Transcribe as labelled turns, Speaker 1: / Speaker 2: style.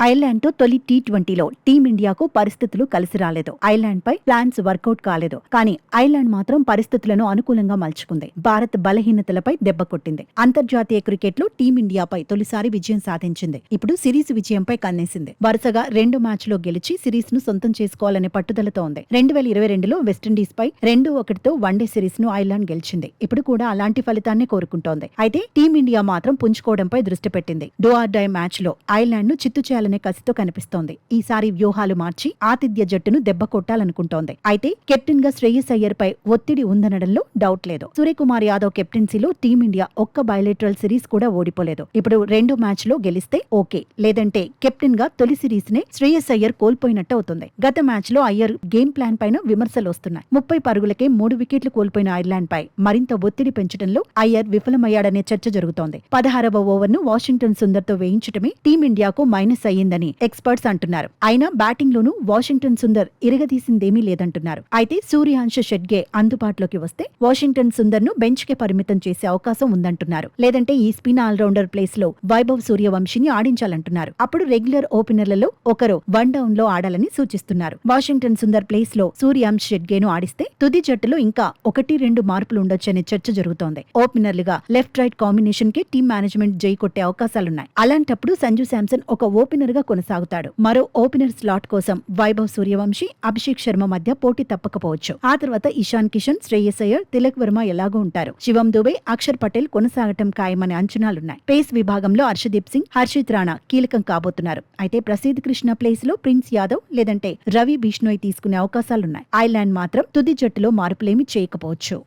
Speaker 1: Ireland తో తొలి టీ20లో టీమిండియాకు పరిస్థితులు కలిసి రాలేదు. ఐర్లాండ్ పై ప్లాన్స్ వర్కౌట్ కాలేదు. కానీ ఐర్లాండ్ మాత్రం పరిస్థితులను అనుకూలంగా మలుచుకుంది. భారత్ బలహీనతలపై దెబ్బ కొట్టింది. అంతర్జాతీయ క్రికెట్ లో టీమిండియాపై తొలిసారి విజయం సాధించింది. ఇప్పుడు సిరీస్ విజయంపై కన్నేసింది. వరుసగా 2 మ్యాచ్లో గెలిచి సిరీస్ ను సొంతం చేసుకోవాలనే పట్టుదలతో ఉంది. 2022లో వెస్టిండీస్ పై 2-1తో వన్డే సిరీస్ ను ఐర్లాండ్ గెలిచింది. ఇప్పుడు కూడా అలాంటి ఫలితాన్ని కోరుకుంటోంది. అయితే టీమిండియా మాత్రం పుంజుకోవడంపై దృష్టి పెట్టింది. డూ ఆర్ డై మ్యాచ్ లో ఐర్లాండ్ ను చిత్తు చేయాలనే కసితో కనిపిస్తోంది. ఈసారి వ్యూహాలు మార్చి ఆతిథ్య జట్టును దెబ్బ కొట్టాలనుకుంటోంది. అయితే కెప్టెన్ గా శ్రేయస్ అయ్యర్ పై ఒత్తిడి ఉందనడంలో డౌట్ లేదు. సూర్యకుమార్ యాదవ్ కెప్టెన్సీలో టీమిండియా ఒక్క బయలేటరల్ సిరీస్ కూడా ఓడిపోలేదు. ఇప్పుడు 2 మ్యాచ్ లో గెలిస్తే ఓకే, లేదంటే కెప్టెన్ గా తొలి సిరీస్ నే శ్రేయస్ అయ్యర్ కోల్పోయినట్టు అవుతుంది. గత మ్యాచ్ లో అయ్యర్ గేమ్ ప్లాన్ పైన విమర్శలు వస్తున్నాయి. 30 పరుగులకే 3 వికెట్లు కోల్పోయిన ఐర్లాండ్ పై మరింత ఒత్తిడి పెంచడంలో అయ్యర్ విఫలమయ్యాడనే చర్చ జరుగుతోంది. 16వ ఓవర్ను వాషింగ్టన్ సుందర్ తో వేయించడమే టీమిండియాకు మైనస్ అయ్యిందని ఎక్స్పర్ట్స్ అంటున్నారు. అయినా బ్యాటింగ్ లోనూ వాషింగ్టన్ సుందర్ ఇరగదీసిందేమీ లేదంటున్నారు. అయితే సూర్యాంశ్ షెడ్గే అందుబాటులోకి వస్తే వాషింగ్టన్ సుందర్ ను బెంచ్ కే పరిమితం చేసే అవకాశం ఉందంటున్నారు. లేదంటే ఈ స్పిన్ ఆల్రౌండర్ ప్లేస్ లో వైభవ్ సూర్యవంశీని ఆడించాలంటున్నారు. అప్పుడు రెగ్యులర్ ఓపెనర్లలో ఒకరు 1 డౌన్ లో ఆడాలని సూచిస్తున్నారు. వాషింగ్టన్ సుందర్ ప్లేస్ లో సూర్యాంశ్ షెడ్గేను ఆడిస్తే తుది జట్టులో ఇంకా 1-2 మార్పులు ఉండొచ్చనే చర్చ జరుగుతోంది. ఓపెనర్లుగా లెఫ్ట్ రైట్ కాంబినేషన్ కి టీమ్ మేనేజ్మెంట్ జై కొట్టే అవకాశాలున్నాయి. అలాంటప్పుడు సంజు శాంసన్ ఒక ఓపెనర్ గా కొనసాగుతాడు. మరో ఓపెనర్ స్లాట్ కోసం వైభవ్ సూర్యవంశీ, అభిషేక్ శర్మ మధ్య పోటీ తప్పకపోవచ్చు. ఆ తర్వాత ఇషాన్ కిషన్, శ్రేయస్ అయ్యర్, తిలక్ వర్మ ఎలాగో ఉంటారు. శివం దుబే, అక్షర్ పటేల్ కొనసాగటం ఖాయమనే అంచనాలున్నాయి. పేస్ విభాగంలో హర్షదీప్ సింగ్, హర్షిత్ రాణా కీలకం కాబోతున్నారు. అయితే ప్రసిద్ధ్ కృష్ణ ప్లేస్ లో ప్రిన్స్ యాదవ్ లేదంటే రవి బిష్నోయ్ తీసుకునే అవకాశాలున్నాయి. ఐర్లాండ్ మాత్రం తుది జట్టులో మార్పులేమీ చేయకపోవచ్చు.